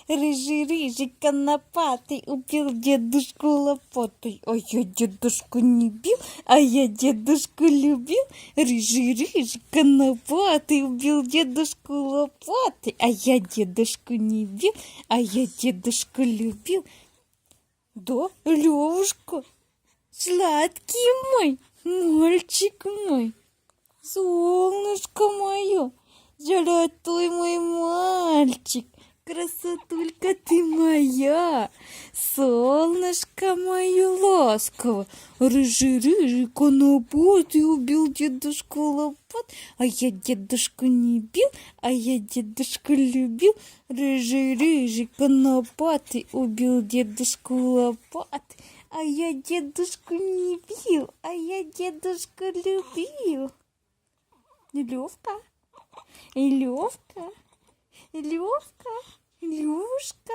Рыжий конопатый убил дедушку лопатой. А я дедушку не бил, а я дедушку любил. Рыжий конопатый убил дедушку лопатой. А я дедушку не бил, а я дедушку любил. Да, Левушка, сладкий мой, мальчик мой, солнышко мое, золотой мой мальчик, красотулька ты моя, солнышко мое ласково, рыжий конопатый убил дедушку лопат, а я дедушку не бил, а я дедушку любил, рыжий конопатый убил дедушку лопат, а я дедушку не бил, а я дедушку любил. Левка, Левка, Левушка.